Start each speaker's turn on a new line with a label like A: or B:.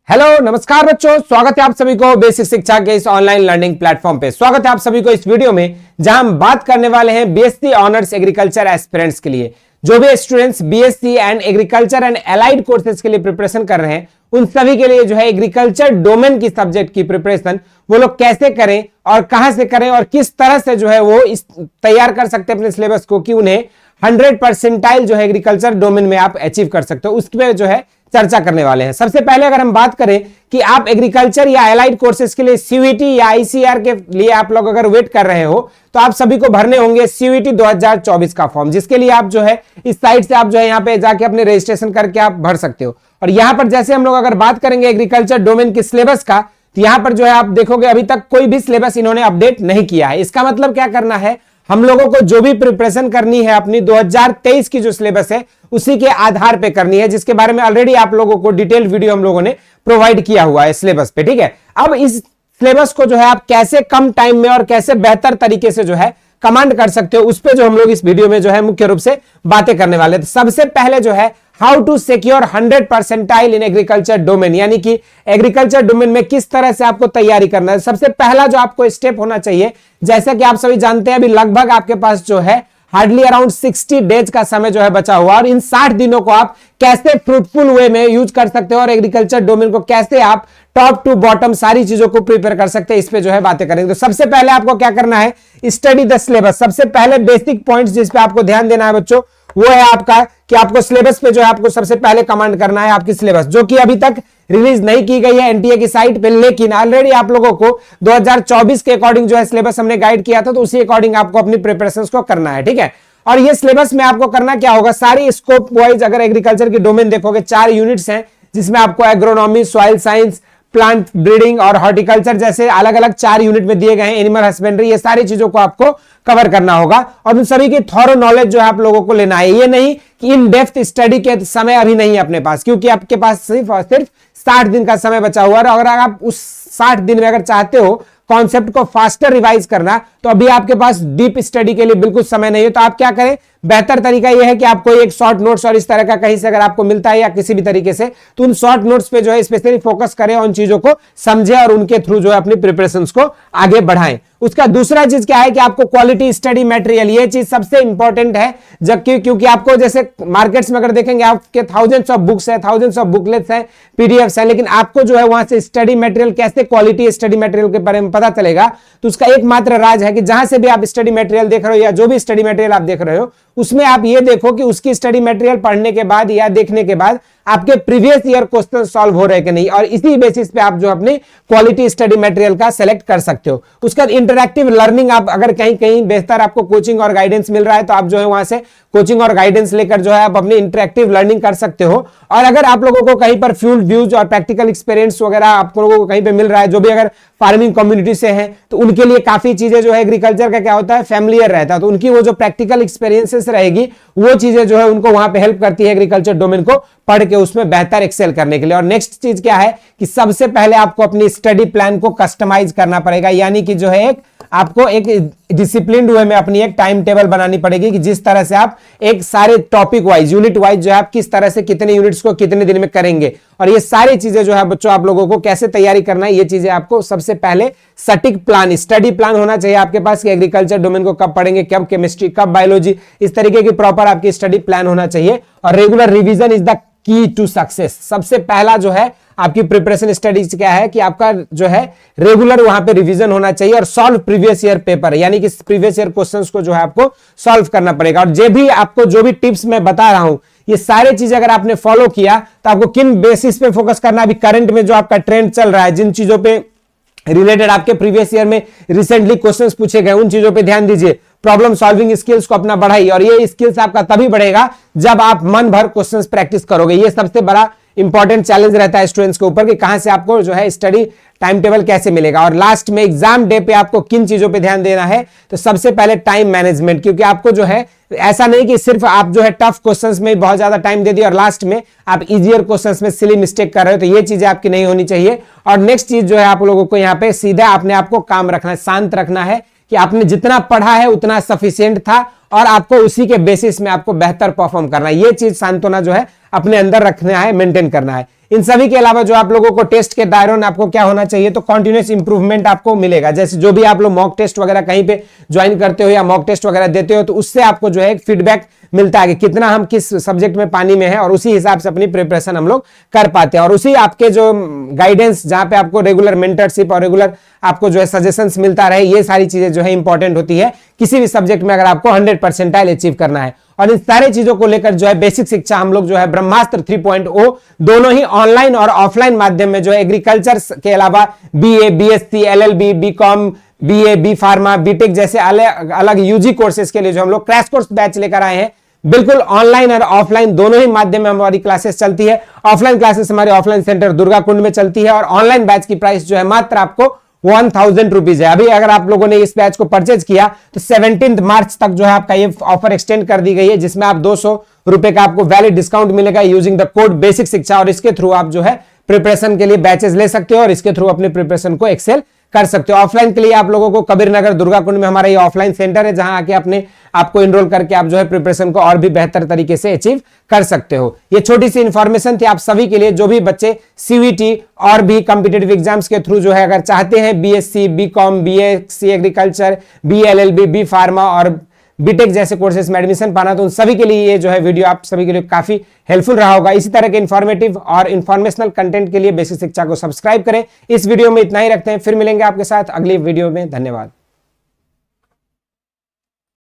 A: Hello नमस्कार बच्चों, स्वागत है आप सभी को बेसिक शिक्षा के इस ऑनलाइन लर्निंग प्लेटफॉर्म पे। स्वागत है आप सभी को इस वीडियो में, जहां हम बात करने वाले हैं बीएससी ऑनर्स एग्रीकल्चर एस्पिरेंट्स के लिए। जो भी students BSc and agriculture and allied courses के लिए प्रिपरेशन कर रहे हैं, उन सभी के लिए जो है एग्रीकल्चर डोमेन की सब्जेक्ट की प्रिपरेशन वो लोग कैसे करें और कहां से करें और किस तरह से जो है वो तैयार कर सकते हैं अपने सिलेबस को कि उन्हें 100% जो है एग्रीकल्चर डोमेन में आप अचीव कर सकते हो, उस पर जो है चर्चा करने वाले हैं। सबसे पहले अगर हम बात करें कि आप एग्रीकल्चर या एलाइड कोर्सेज के लिए सीयूईटी या आईसीआर के लिए आप लोग अगर वेट कर रहे हो, तो आप सभी को भरने होंगे सीयूईटी 2024 का फॉर्म, जिसके लिए आप जो है इस साइट से आप जो है यहाँ पे जाके अपने रजिस्ट्रेशन करके आप भर सकते हो। और यहां पर जैसे हम लोग अगर बात करेंगे एग्रीकल्चर डोमेन के सिलेबस का, तो यहां पर जो है आप देखोगे अभी तक कोई भी सिलेबस इन्होंने अपडेट नहीं किया है। इसका मतलब क्या करना है, हम लोगों को जो भी प्रिपरेशन करनी है अपनी 2023 की जो सिलेबस है उसी के आधार पे करनी है, जिसके बारे में ऑलरेडी आप लोगों को डिटेल वीडियो हम लोगों ने प्रोवाइड किया हुआ है सिलेबस पे। ठीक है, अब इस सिलेबस को जो है आप कैसे कम टाइम में और कैसे बेहतर तरीके से जो है कमांड कर सकते हो, उस पे जो हम लोग इस वीडियो में जो है मुख्य रूप से बातें करने वाले। तो सबसे पहले जो है how to secure 100% in agriculture domain, यानी कि एग्रीकल्चर डोमेन में किस तरह से आपको तैयारी करना है। सबसे पहला जो आपको स्टेप होना चाहिए, जैसा कि आप सभी जानते हैं अभी लगभग आपके पास जो है हार्डली अराउंड 60 डेज का समय जो है बचा हुआ, और इन 60 दिनों को आप कैसे फ्रूटफुल वे में यूज कर सकते हो और एग्रीकल्चर डोमेन को कैसे आप टॉप टू बॉटम सारी चीजों को प्रिपेयर कर सकते हैं, इस पे जो है बातें करेंगे। तो सबसे पहले आपको क्या करना है, स्टडी द सिलेबस। सबसे पहले बेसिक पॉइंट्स जिस पे आपको ध्यान देना है बच्चों, वो है आपका कि आपको सिलेबस पे जो है आपको सबसे पहले कमांड करना है आपकी सिलेबस, जो कि अभी तक रिलीज नहीं की गई है एनटीए की साइट पे, लेकिन ऑलरेडी आप लोगों को 2024 के अकॉर्डिंग जो है सिलेबस हमने गाइड किया था, तो उसी अकॉर्डिंग आपको अपनी प्रिपरेशंस को करना है। ठीक है, और ये सिलेबस में आपको करना क्या होगा, सारी स्कोप वाइज अगर एग्रीकल्चर की डोमेन देखोगे 4 यूनिट्स हैं, जिसमें आपको agronomy, soil science, plant breeding और हॉर्टिकल्चर जैसे अलग अलग 4 यूनिट में दिए गए हैं, एनिमल हस्बेंड्री, ये सारी चीजों को आपको कवर करना होगा और उन सभी की थॉरो नॉलेज जो है आप लोगों को लेना है। ये नहीं कि इन डेप्थ स्टडी के समय अभी नहीं है अपने पास, क्योंकि आपके पास सिर्फ और सिर्फ 60 दिन का समय बचा हुआ है। अगर आप उस 60 दिन में अगर चाहते हो कॉन्सेप्ट को फास्टर रिवाइज करना, तो अभी आपके पास डीप स्टडी के लिए बिल्कुल समय नहीं है। तो आप क्या करें, बेहतर तरीका यह है कि आपको एक शॉर्ट नोट्स और इस तरह का कहीं से अगर आपको मिलता है या किसी भी तरीके से, तो उन शॉर्ट नोट्स पे जो है स्पेशली फोकस करें, उन चीजों को समझें और उनके थ्रू जो है अपनी प्रिपरेशंस को आगे बढ़ाएं। उसका दूसरा चीज क्या है कि आपको क्वालिटी स्टडी मटेरियल, ये चीज सबसे इंपॉर्टेंट है, जबकि क्योंकि आपको जैसे मार्केट्स में अगर देखेंगे आपके थाउजेंड्स ऑफ बुक्स है, थाउजेंड्स ऑफ बुकलेट्स हैं, पीडीएफ्स हैं, लेकिन आपको जो है वहां से स्टडी मटेरियल कैसे क्वालिटी स्टडी मटेरियल के बारे में पता चलेगा, तो उसका एकमात्र राज है कि जहां से भी आप स्टडी मटेरियल देख रहे हो या जो भी स्टडी मटेरियल आप देख रहे हो, उसमें आप ये देखो कि उसकी स्टडी मटेरियल पढ़ने के बाद या देखने के बाद आपके प्रीवियस ईयर क्वेश्चन सॉल्व हो रहे कि नहीं, और इसी बेसिस पे आप जो अपनी क्वालिटी स्टडी मटेरियल का सेलेक्ट कर सकते हो। उसका इंटरैक्टिव लर्निंग, आप अगर कहीं कहीं बेहतर आपको कोचिंग और गाइडेंस मिल रहा है, तो आप जो है वहां से कोचिंग और गाइडेंस लेकर जो है आप अपनी इंटरैक्टिव लर्निंग कर सकते हो। और अगर आप लोगों को कहीं पर फील्ड व्यूज और प्रैक्टिकल एक्सपीरियंस वगैरह आप लोगों को कहीं पे मिल रहा है, जो भी अगर फार्मिंग कम्युनिटी से है, तो उनके लिए काफी चीजें जो है एग्रीकल्चर का क्या होता है फैमिलियर रहता है, तो उनकी वो जो प्रैक्टिकल एक्सपीरियंसेस रहेगी वो चीजें जो है उनको वहां पे हेल्प करती है एग्रीकल्चर डोमेन को पढ़ के उसमें बेहतर एक्सेल करने के लिए। और नेक्स्ट चीज क्या है कि सबसे पहले आपको अपनी स्टडी प्लान को कस्टमाइज करना पड़ेगा, यानी कि जो है आपको एक डिसिप्लिन्ड वे में अपनी एक टाइम टेबल बनानी पड़ेगी कि जिस तरह से आप एक सारे टॉपिक वाइज, यूनिट वाइज जो है आप किस तरह से कितने यूनिट्स को कितने दिन में करेंगे, और ये सारी चीजें जो है बच्चों आप लोगों को कैसे तैयारी करना है, ये चीजें आपको सबसे पहले सटीक प्लान, स्टडी प्लान होना चाहिए आपके पास कि एग्रीकल्चर डोमेन को कब पढ़ेंगे, कब केमिस्ट्री, कब बायोलॉजी, इस तरीके की प्रॉपर आपकी स्टडी प्लान होना चाहिए। और regular revision is the key to success. सबसे पहला जो है आपकी प्रिपरेशन स्टडीज क्या है कि आपका जो है रेगुलर वहां पे रिवीजन होना चाहिए और सॉल्व प्रीवियस ईयर पेपर, यानी कि प्रीवियस ईयर क्वेश्चंस को जो है आपको सॉल्व करना पड़ेगा। और जो भी टिप्स मैं बता रहा हूं, ये सारे चीजें अगर आपने फॉलो किया, तो आपको किन बेसिस पे फोकस करना, अभी करंट में जो आपका ट्रेंड चल रहा है, जिन चीजों पे रिलेटेड आपके प्रीवियस ईयर में रिसेंटली क्वेश्चंस पूछे गए, उन चीजों पे ध्यान दीजिए। प्रॉब्लम सॉल्विंग स्किल्स को अपना बढ़ाइए, और ये स्किल्स आपका तभी बढ़ेगा जब आप मन भर क्वेश्चंस प्रैक्टिस करोगे। ये सबसे बड़ा इंपॉर्टेंट चैलेंज रहता है स्टूडेंट्स के ऊपर कि कहां से आपको जो है स्टडी टाइम टेबल कैसे मिलेगा। और लास्ट में एग्जाम डे पे आपको किन चीजों पे ध्यान देना है, तो सबसे पहले टाइम मैनेजमेंट, क्योंकि आपको जो है ऐसा नहीं कि सिर्फ आप जो है टफ क्वेश्चंस में बहुत ज्यादा टाइम दे दिए और लास्ट में आप इजियर क्वेश्चंस में सिली मिस्टेक कर रहे हो, तो ये चीजें आपकी नहीं होनी चाहिए। और नेक्स्ट चीज जो है आप लोगों को यहाँ पे सीधा अपने आप को काम रखना है, शांत रखना है कि आपने जितना पढ़ा है उतना सफिशिएंट था और आपको उसी के बेसिस में आपको बेहतर परफॉर्म करना है। ये चीज सांत्वना जो है अपने अंदर रखना है, मेंटेन करना है। इन सभी के अलावा जो आप लोगों को टेस्ट के दायरे में आपको क्या होना चाहिए, तो कंटिन्यूअस इंप्रूवमेंट आपको मिलेगा। जैसे जो भी आप लोग मॉक टेस्ट वगैरह कहीं पे ज्वाइन करते हो या मॉक टेस्ट वगैरह देते हो, तो उससे आपको जो है फीडबैक मिलता है कि कितना हम किस सब्जेक्ट में पानी में है, और उसी हिसाब से अपनी प्रिपरेशन हम लोग कर पाते हैं। और उसी आपके जो गाइडेंस, जहां पे आपको रेगुलर मेंटरशिप और रेगुलर आपको जो है सजेशंस मिलता रहे, ये सारी चीजें जो है इंपॉर्टेंट होती है किसी भी सब्जेक्ट में अगर आपको 100% अचीव करना है। और इन सारी चीजों को लेकर जो है बेसिक शिक्षा हम लोग जो है ब्रह्मास्त्र 3.0 दोनों ही ऑनलाइन और ऑफलाइन माध्यम में जो है एग्रीकल्चर के अलावा BA, BSc, LLB, BCom, BA, B pharma, BTech जैसे अलग अलग यूजी कोर्सेज के लिए जो हम लोग क्रैश कोर्स बैच लेकर आए हैं। बिल्कुल ऑनलाइन और ऑफलाइन दोनों ही माध्यम में हमारी क्लासेस चलती है। ऑफलाइन क्लासेस हमारे ऑफलाइन सेंटर दुर्गा कुंड में चलती है, और ऑनलाइन बैच की प्राइस जो है मात्र आपको 1000 रुपीज है। अभी अगर आप लोगों ने इस बैच को परचेज किया तो 17 मार्च तक जो है आपका ये ऑफर एक्सटेंड कर दी गई है, जिसमें आप 200 रुपए का आपको वैलिड डिस्काउंट मिलेगा यूजिंग द कोड बेसिक शिक्षा, और इसके थ्रू आप जो है प्रिपरेशन के लिए बैचेस ले सकते हो और इसके थ्रू अपने प्रिपरेशन को एक्सेल कर सकते हो। ऑफलाइन के लिए आप लोगों को कबीर नगर दुर्गा कुंड में हमारा ये ऑफलाइन सेंटर है, जहां आके अपने आपको इनरोल करके आप जो है प्रिपरेशन को और भी बेहतर तरीके से अचीव कर सकते हो। ये छोटी सी इंफॉर्मेशन थी आप सभी के लिए, जो भी बच्चे सीवीटी और भी कॉम्पिटिटिव एग्जाम्स के थ्रू जो है अगर चाहते हैं BSc, BCom, BSc agriculture, BLLB, B pharma और बीटेक जैसे कोर्सेज में एडमिशन पाना, तो उन सभी के लिए ये जो है वीडियो आप सभी के लिए काफी हेल्पफुल रहा होगा। इसी तरह के इंफॉर्मेटिव और इंफॉर्मेशनल कंटेंट के लिए बेसिक शिक्षा को सब्सक्राइब करें। इस वीडियो में इतना ही रखते हैं, फिर मिलेंगे आपके साथ अगली वीडियो में। धन्यवाद।